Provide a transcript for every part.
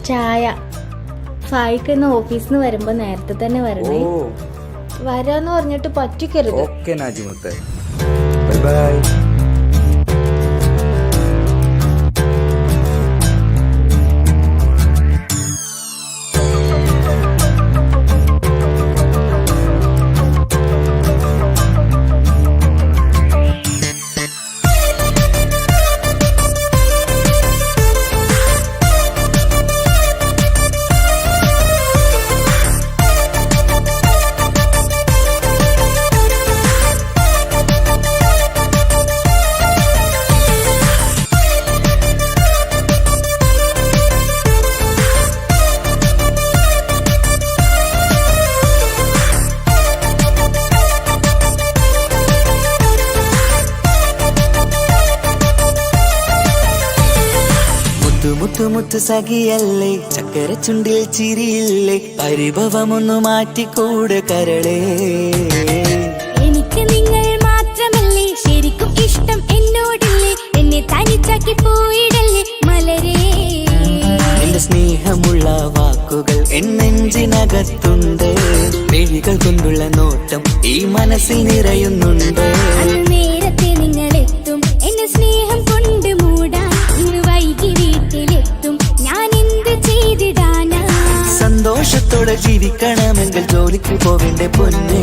ചായ. ഫായിക്ക് ഇന്ന് ഓഫീസിൽ നിന്ന് വരുമ്പോ നേരത്തെ തന്നെ വരണേ. വരാന്ന് പറഞ്ഞിട്ട് പറ്റിക്കരുത്. ഓക്കേ നാജിമുത്തേ, ബൈ ബൈ. മുത്തുമുത്ത് സഖിയല്ലേ, ചക്കര ചുണ്ടിൽ ചിരിയില്ലേ, പരിഭവമൊന്നു മാറ്റിക്കൂടെ കരളേ. എനിക്ക് നിങ്ങൾ മാത്രമല്ലേ ശരിക്കും ഇഷ്ടം എന്നോടില്ലേ, എന്നെ തനിച്ചാക്കി പോയിടല്ലേ മലരേ. എന്റെ സ്നേഹമുള്ള വാക്കുകൾ എന്നെഞ്ചിനകത്തുണ്ട്, മിഴികൾ കൊണ്ടുള്ള നോട്ടം ഈ മനസ്സിൽ നിറയുന്നുണ്ട്. നേരത്തെ നിങ്ങളെത്തും എന്നെ സ്നേഹം കൊണ്ട് മൂടാൻ, ഇന്ന് വൈകി വീട്ടിലെത്തും ഞാൻ എന്ത് ചെയ്തിടാനാ. സന്തോഷത്തോടെ ജീവിക്കണമെങ്കിൽ ജോലിക്ക് പോവേണ്ട പൊന്നേ,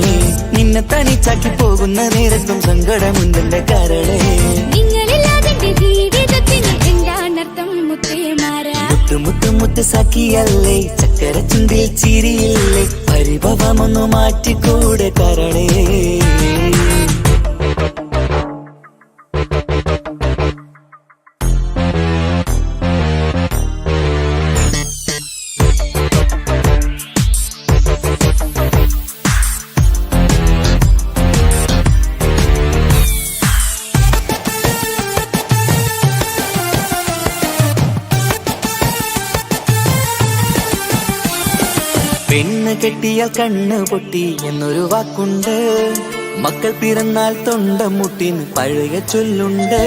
നിന്നെ തനിച്ചാക്കി പോകുന്ന നേരത്തും സങ്കടമുണ്ടെന്റെ കരളേ. നിങ്ങളില്ലാതെ ജീവിതത്തിന് എന്താണർത്ഥം മുത്തേമാരാ. മുത്ത് സഖിയല്ലേ, ചക്കര ചുണ്ടിൽ ചിരിയില്ലേ, പരിഭവമൊന്നു മാറ്റിക്കൂടെ കരളേ. പെണ്ണ് കെട്ടിയാൽ കണ്ണ് പൊട്ടി എന്നൊരു വാക്കുണ്ട്, മക്കൾ പിറന്നാൽ തൊണ്ട മുട്ടിന് പഴയ ചൊല്ലുണ്ട്.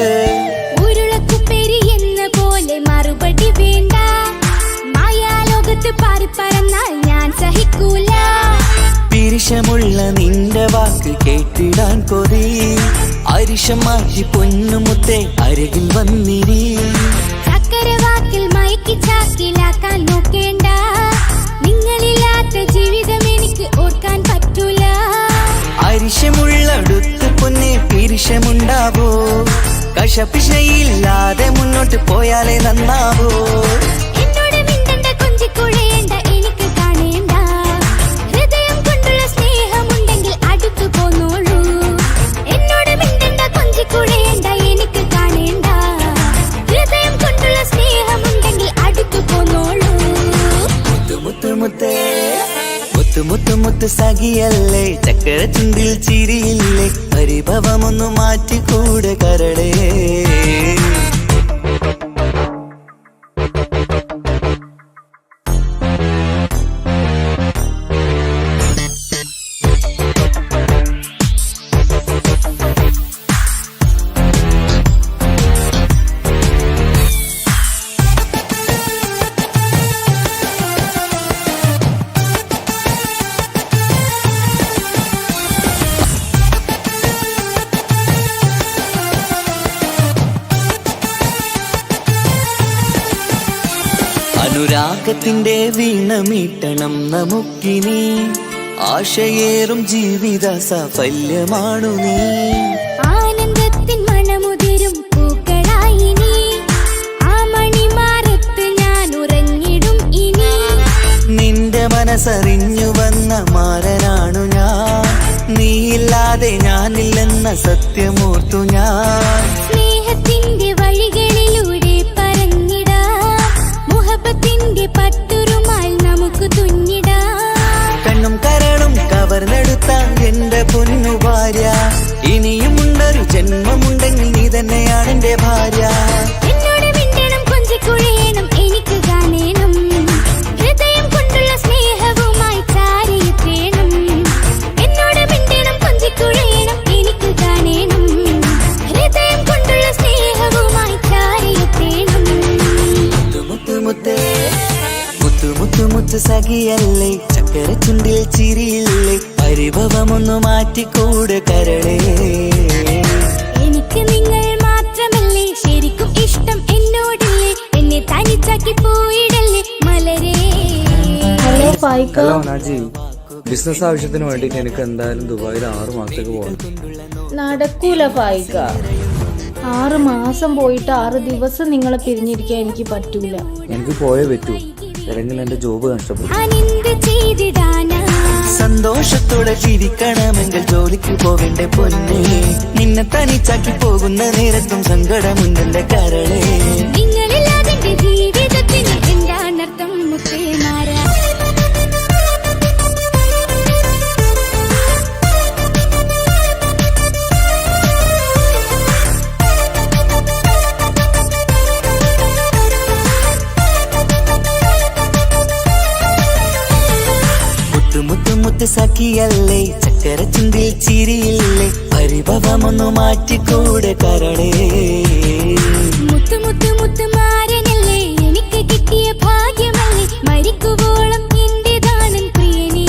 ഉരുളക്കുപ്പേരി എന്ന പോലെ മറുപടി വേണ്ട, മായാലോകത്ത് പാറിപ്പറന്നാൽ ഞാൻ സഹിക്കൂല. പിരിശമുള്ള നിന്റെ വാക്ക് കേട്ടിടാൻ കൊതി, അരിശം മാറ്റി പൊന്നുമുത്തേ അരികിൽ വന്നിരി. ചക്കര വാക്കിൽ മയക്കി ചാക്കിലാക്കാൻ നോക്കേണ്ട, നിങ്ങളില്ലാത്ത ജീവിതം എനിക്ക് ഓർക്കാൻ പറ്റൂല. അരിശമുള്ളടുത്ത് പൊന്നെ പിരിശമുണ്ടാവോ, കശപിശയില്ലാതെ മുന്നോട്ട് പോയാലേ നന്നാവോ. എന്നോട് മിണ്ടണ്ട കൊഞ്ചിക്കുഴയേണ്ട എനിക്ക് കാണേണ്ട, ഹൃദയം കൊണ്ടുള്ള സ്നേഹമുണ്ടെങ്കിൽ അടുത്തു പോന്നോളൂ. എന്നോട് മിണ്ടണ്ട കൊഞ്ചിക്കുഴയേണ്ട എനിക്ക് കാണേണ്ട, ഹൃദയം കൊണ്ടുള്ള സ്നേഹമുണ്ടെങ്കിൽ അടുത്തു പോന്നോളൂ. മുത്ത് സഖിയല്ലേ, ചക്കര ചുണ്ടിൽ ചിരിയില്ലേ, പരിഭവമൊന്നു മാറ്റിക്കൂടെ കരളേ. അനുരാഗത്തിന്റെ വീണമീട്ടണം നമുക്കിനി, ആശയേറും ജീവിത സാഫല്യമാണു നീ. ആനന്ദത്തിൻ മണമുതിരും പൂക്കളായി നീ, ആ മണിമാറത്ത് ഞാൻ ഉറങ്ങിടും ഇനി. നിന്റെ മനസ്സറിഞ്ഞു വന്ന മാരനാണു ഞാൻ, നീയില്ലാതെ ഞാനില്ലെന്ന സത്യമോർത്തു ഞാൻ. സ്നേഹത്തിന്റെ വഴികളിലൂടെ പറഞ്ഞിടാം, മുഹബത്തിന്റെ പട്ടുറുമാൽ നമുക്ക് തുന്നിടാം. കണ്ണും കരളും കവർന്നെടുത്ത എന്റെ പൊന്നു ഭാര്യ, ഇനിയുമുണ്ടൊരു ജന്മമുണ്ടെങ്കിൽ നീ തന്നെയാണ് എന്റെ ഭാര്യ. എന്നോട് മിണ്ടണം കൊഞ്ചിക്കുഴയണം എനിക്ക് കാണേണം, ഹൃദയം കൊണ്ടുള്ള സ്നേഹവുമായി ചാരിയെത്തേണം. എന്നോട് മിണ്ടണം കൊഞ്ചിക്കുഴയണം എനിക്ക് കാണേണം, ഹൃദയം കൊണ്ടുള്ള സ്നേഹവുമായി ചാരിയെത്തേണം. മുത്തേ സഖിയല്ലേ ചക്കര ചുണ്ടിൽ ചിരിയില്ലേ പരിഭവമൊന്നു മാറ്റിക്കൂടെ കരളേ എനിക്ക് നിങ്ങൾ മാത്രമല്ലേ ശരിക്കും ഇഷ്ടം എന്നോടല്ലേ എന്നെ തനിച്ചാക്കി പോയിടല്ലേ മലരേ. Hello Faika. Hello Naji, business ആവശ്യത്തിന് വേണ്ടിയിട്ട് എനിക്ക് എന്തായാലും ദുബായിൽ 6 മാസത്തേക്ക് പോകണം. നടക്കൂല ഫായിക്ക. 6 മാസം പോയിട്ട് 6 ദിവസം നിങ്ങളെ പിരിഞ്ഞിരിക്കാൻ എനിക്ക് പറ്റൂല. എനിക്ക് പോയേ പറ്റൂ, അല്ലെങ്കിൽ എന്റെ ജോബ് നഷ്ടപ്പെടും. ഞാനെന്ത് ചെയ്തിടാനാ? സന്തോഷത്തോടെ ചിരിക്കണമെങ്കിൽ ജോലിക്ക് പോകണ്ടേ പൊന്നേ നിന്നെ തനിച്ചാക്കി പോകുന്ന നേരത്തും സങ്കടമുണ്ടെന്റെ കരളേ നിങ്ങളില്ലാതെ എന്റെ ജീവിതത്തിന് എന്താണർത്ഥം മുത്തേമാരാ. മുത്ത് സഖിയല്ലേ ചക്കര ചുണ്ടിൽ ചിരിയില്ലേ പരിഭവമൊന്നു മാറ്റിക്കൂടെ കരളേ മുത്ത് മുത്ത് മുത്ത് മാരനല്ലേ എനിക്ക് കിട്ടിയ ഭാഗ്യമല്ലേ മരിക്കുവോളം എന്റേതാണൻ പ്രിയനേ.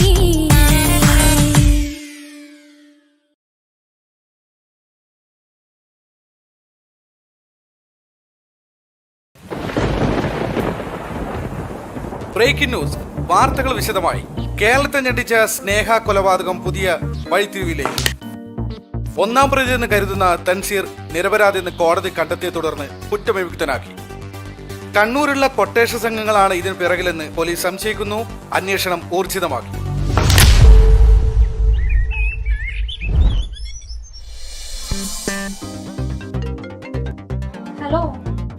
Breaking news. വാർത്തകൾ വിശദമായി. കേരളത്തെ ഞെട്ടിച്ച സ്നേഹ കൊലപാതകം പുതിയ വഴിത്തിരിവിലേക്ക്. 1-ാം പ്രതി എന്ന് കരുതുന്ന തൻസീർ നിരപരാധിയെന്ന് കോടതി കണ്ടെത്തിയെ തുടർന്ന് കുറ്റവിമുക്തനാക്കി. കണ്ണൂരുള്ള കൊട്ടേഷൻ സംഘങ്ങളാണ് ഇതിന് പിറകിലെന്ന് പോലീസ് സംശയിക്കുന്നു. അന്വേഷണം ഊർജിതമാക്കി.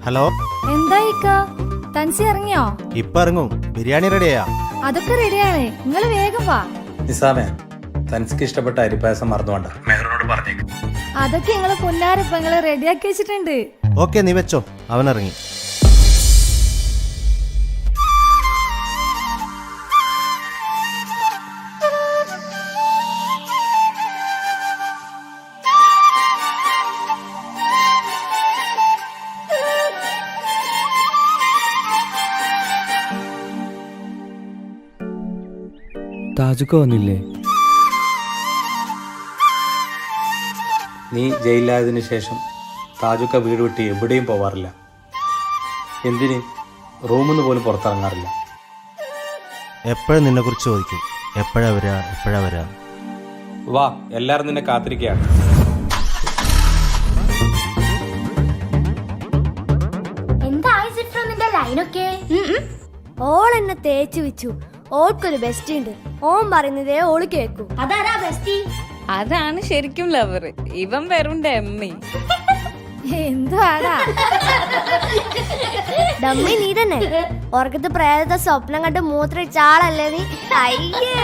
ഹലോ, എന്തായിക്ക തൻസി ഇറങ്ങിയോ? ഇപ്പൊ ഇറങ്ങും. ബിരിയാണി റെഡിയാ? അതൊക്കെ റെഡിയാണ്, നിങ്ങൾ വേഗം വാ. നിസാമേ, തനിക്ക് ഇഷ്ടപ്പെട്ട അരിപ്പായസം മറന്നുകൊണ്ട മെഹറിനോട് പറഞ്ഞേക്ക്. അതൊക്കെ ഞങ്ങള് പൊന്നാരപ്പ ഞങ്ങള് റെഡിയാക്കി വെച്ചിട്ടുണ്ട്. ഓക്കെ, നീ വെച്ചോ. അവൻ ഇറങ്ങി. താജുക്ക വന്നില്ലേ? നീ ജയിലിലായതിനു ശേഷം താജുക്ക വീട് വിട്ട് എവിടെയും പോവാറില്ല. എന്തിന് റൂമിൽ നിന്ന് പോലും പുറത്തിറങ്ങാറില്ല. എപ്പോഴും നിന്നെ കുറിച്ച് ചോദിക്കും, എപ്പോഴാ വരാ. വാ, എല്ലാരും നിന്നെ കാത്തിരിക്കുകയാണ്. എന്തായി സിഫ്ര നിന്റെ ലൈനൊക്കെ? ഓൾ എന്നെ തേച്ചു വെച്ചു. ഓൾക്കൊരു ബെസ്റ്റ് ഉണ്ട്. ഓൻ പറയുന്നതേ ഓള് കേക്കൂ. അതാരാ ബെസ്റ്റി? അതാണ് ശരിക്കും ലവർ. ഇവൻ വെറും ഡമ്മി. എന്തുവാടാ ഡമ്മി നീ തന്നെ. ഉറക്കത്ത് പ്രേതത്തെ സ്വപ്നം കണ്ട് മൂത്രയിച്ച ആളല്ലേ നീ? അയ്യേ,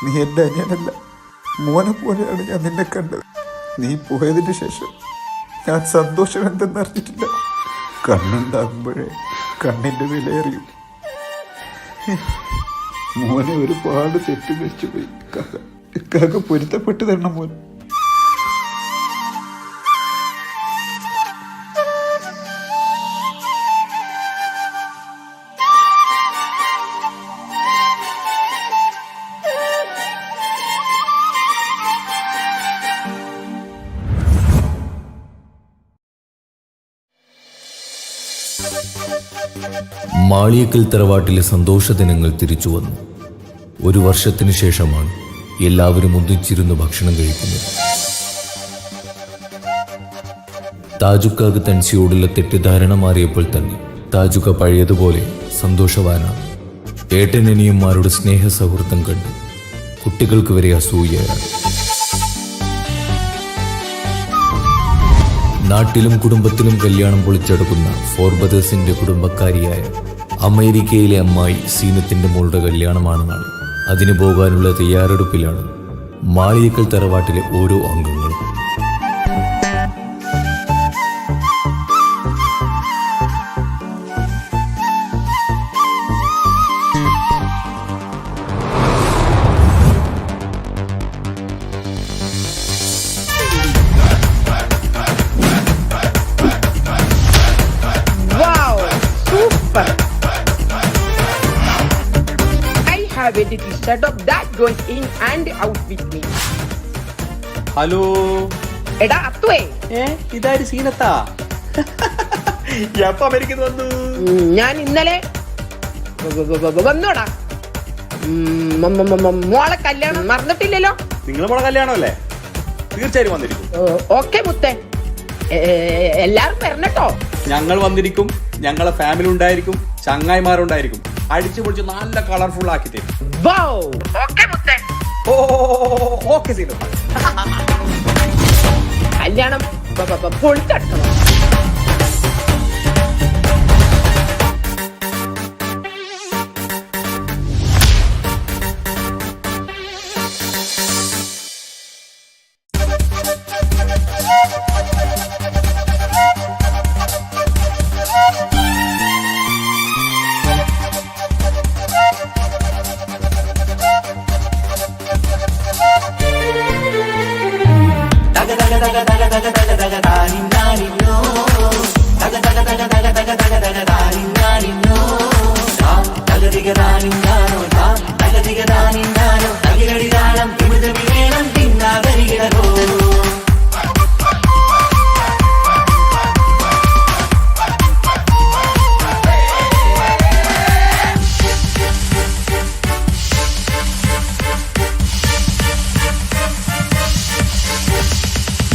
നീ എൻ്റെ അനിയനല്ല, മോനെ പോലെയാണ് ഞാൻ നിന്നെ കണ്ടത്. നീ പോയതിന് ശേഷം ഞാൻ സന്തോഷം എന്തെന്നറിഞ്ഞിട്ടില്ല. കണ്ണുണ്ടാകുമ്പോഴേ കണ്ണിൻ്റെ വിലയറിയും. മോനെ ഒരുപാട് തെറ്റ് വെച്ചു പോയി. കാക്ക പൊരുത്തപ്പെട്ട് തരണം മോൻ. മാളിയേക്കൽ തറവാട്ടിലെ സന്തോഷദിനങ്ങൾ തിരിച്ചു വന്നു. 1 വർഷത്തിനു ശേഷമാണ് എല്ലാവരും ഒന്നിച്ചിരുന്ന് ഭക്ഷണം കഴിക്കുന്നു. താജുക്കാക്ക് തൻസിയോടുള്ള തെറ്റിദ്ധാരണ മാറിയപ്പോൾ തന്നെ താജുക്ക പഴയതുപോലെ സന്തോഷവാനാണ്. ഏട്ടനനിയന്മാരുടെ സ്നേഹ സൗഹൃദം കണ്ട് കുട്ടികൾക്ക് വരെ അസൂയയാണ്. നാട്ടിലും കുടുംബത്തിലും കല്യാണം പൊളിച്ചെടുക്കുന്ന ഫോർബദേഴ്സിന്റെ കുടുംബക്കാരിയായ അമേരിക്കയിലെ അമ്മായി സീനത്തിന്റെ മോളുടെ കല്യാണമാണ് നാളെ. അതിന് പോകാനുള്ള തയ്യാറെടുപ്പിലാണ് മാളിയേക്കൽ തറവാട്ടിലെ ഓരോ അംഗങ്ങളും. ഹലോ എടാ അത്തുവേ, ഇതാര് സീനത്താ? എപ്പോ അമേരിക്കന്ന് വന്നു? ഞാൻ ഇന്നലെ വന്നോടാ. മോളെ കല്യാണം മറന്നിട്ടില്ലല്ലോ. നിങ്ങളെ മോളെ കല്യാണമല്ലേ? തീർച്ചയായും വന്നിരിക്കും. ഓക്കെ മുത്തേ, എല്ലാരും വരണട്ടോ. ഞങ്ങൾ വന്നിരിക്കും, ഞങ്ങളെ ഫാമിലി ഉണ്ടായിരിക്കും, ചങ്ങായിമാരുണ്ടായിരിക്കും. അടിച്ചു പൊളിച്ച് നല്ല കളർഫുൾ ആക്കി തരും. ഓക്കെ മുത്തേ. ഓക്കെ സീന. കല്യാണം പൊളിച്ചടക്കണം.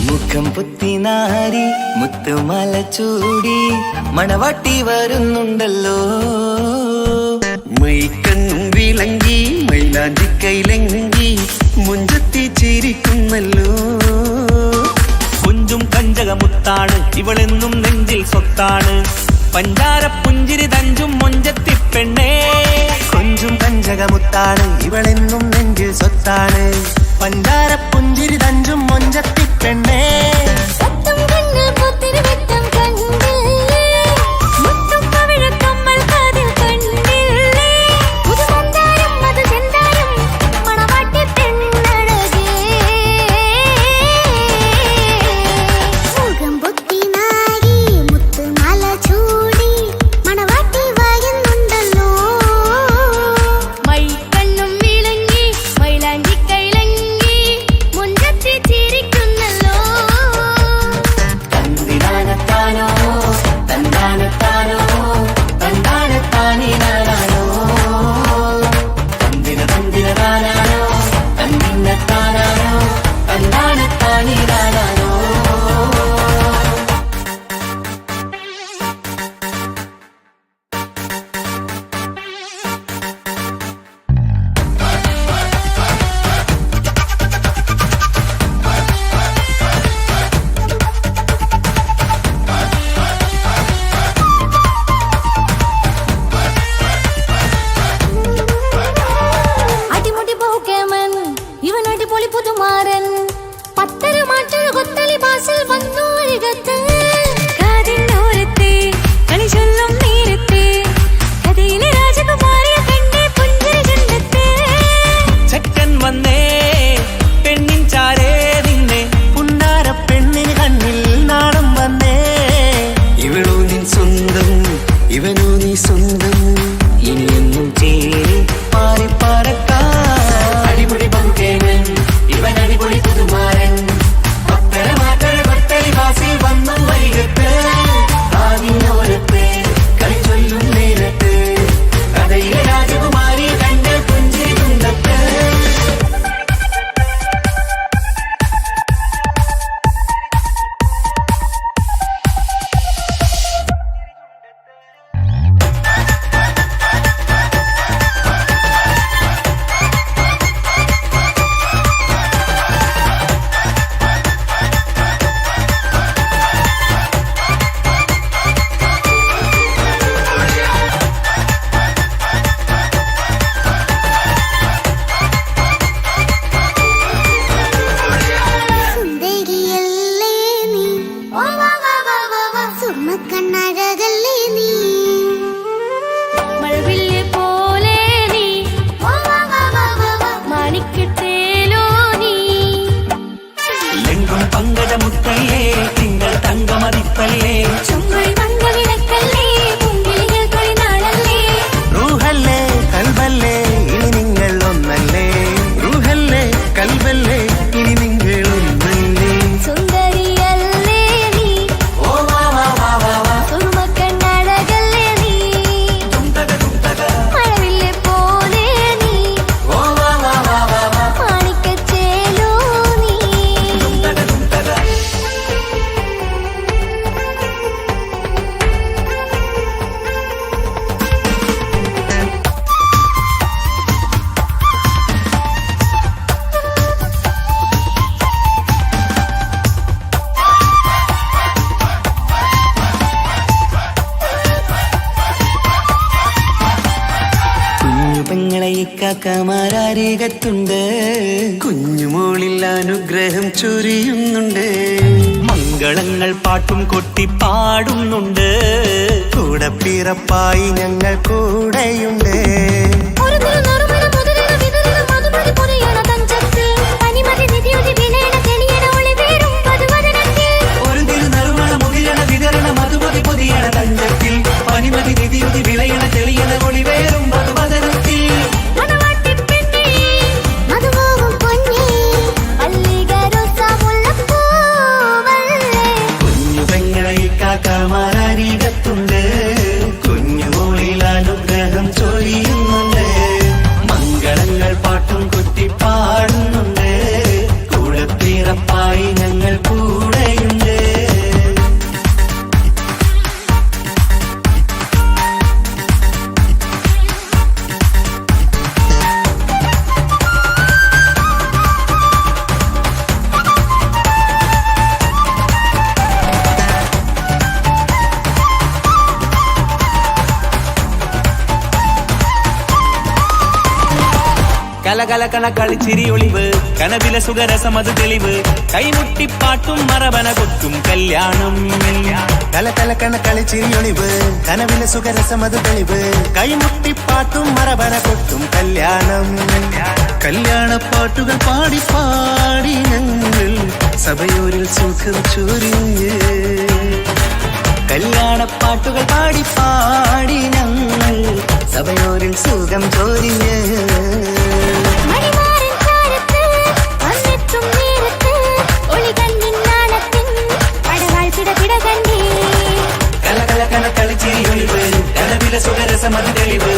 മുഖം പുത്തിനാരി മുത്തുമല ചൂടി മണവാട്ടി വരുന്നുണ്ടല്ലോ. മൈക്കണ്ണും വിളങ്ങി മൈലാഞ്ചി കൈലങ്ങി മുഞ്ചത്തി ചിരിക്കുന്നല്ലോ. കുഞ്ചും കഞ്ചകമുത്താണ് ഇവളെന്നും നെഞ്ചിൽ സ്വത്താണ്. പഞ്ചാര പുഞ്ചിരി തഞ്ചും മൊഞ്ചത്തി പെണ്ണേ. കൊഞ്ചും കഞ്ചകമുത്താണ് ഇവളെന്നും നെഞ്ചിൽ സ്വത്താണ്. പഞ്ചാര പുഞ്ചിരി തഞ്ചും മൊഞ്ചത്തി പെണ്ണേ. കണ്ണഴകല്ലേ നീ മഴവില്ല് പോലെ നീ മാണിക്കത്തേലോ നീ എങ്കും പങ്കജമുത്തല്ലേ തിങ്കൾ തങ്കമതിപ്പല്ലേ ചുമ്മാ വന്ന വിളക്കല്ലേ മുമ്പിലികൾ തൊഴിനാളല്ലേ റൂഹല്ലേ കൽബല്ലേ ഇനി നിങ്ങൾ ഒന്നല്ലേ റൂഹല്ലേ കൽബല്ലേ ഇനി നിങ്ങൾ ഒന്നല്ലേ സുന്ദരിയല്ലേ നീ സുറുമ കണ്ണഴകല്ലേ നീ മഴവില്ല് പോലെ നീ മാണിക്കച്ചേലോ നീ കുഞ്ഞു പെങ്ങളെ ഇക്കാക്കമാരാരികത്തുണ്ട് കുഞ്ഞുമോളിൽ അനുഗ്രഹം ചൊരിയുന്നുണ്ട് മംഗളങ്ങൾ പാട്ടും കൊട്ടി പാടുന്നുണ്ട് കൂടെ പിറപ്പായി ഞങ്ങൾ കൂടെയുണ്ട് ഒരു തിരുനറുമണ മുതലിന വിതറിന മധുമതി പൊതിയണ തഞ്ചത്തിൽ പനിമതി നിധിയുതി വിലയണ തെളിയണ ഒളിവേറും പതുവദനത്തിൽ ഒരു തിരുനറുമണ മുതിരണ വിതരണ മധുമതി പൊതിയണ തഞ്ചത്തിൽ പനിമതി നിധിയുതി വിളയണ തെളിയണ ഒളിവേറും മധുവദനത്തിൽ മണവാട്ടിപ്പെണ്ണേ മധുമോഹം പൊന്നേ മല്ലികരോസ മുല്ലപ്പൂവല്ലേ കുഞ്ഞു പെങ്ങളെ ഇക്കാക്കമാരാരികത്തുണ്ട് കുഞ്ഞുമോളിൽ അനുഗ്രഹം ചൊരിയുന്നുണ്ട് മംഗളങ്ങൾ പാട്ടും കൊട്ടി പാടുന്നുണ്ട് കൂടെ പിറപ്പായി ഞങ്ങൾ കൂടെയുണ്ട് കലകലകണ കളിച്ചിരി ഒളിവ് കനവില സുഖരസമത് തെളിവ് കൈമുട്ടിപ്പാട്ടും മറവന കൊട്ടും കല്യാണം കലകലക്കണ കളിച്ചിരിയൊളിവ് കനവിലെ സുഖരസമത് തെളിവ് കൈമുട്ടിപ്പാട്ടും മറവന കൊട്ടും കല്യാണം കല്യാണപ്പാട്ടുകൾ പാടി പാടി ഞങ്ങൾ സഭയൂരിൽ സുഖം ചൊരിഞ്ഞ് കല്യാണപ്പാട്ടുകൾ പാടി പാടി ഞങ്ങൾ സഭയൂരിൽ സുഖം ചൊരിഞ്ഞ് മണിമാരൻ ചാരത്ത് വന്നെത്തും നേരത്ത് ഒളികണ്ണിൻ നാളത്തിൻ പടവാൾ പിടപിട കണ്ടേ കലകലകണ കളിച്ചിരി ഒളിവ് കനവില സുഖരസമത് തെളിവ്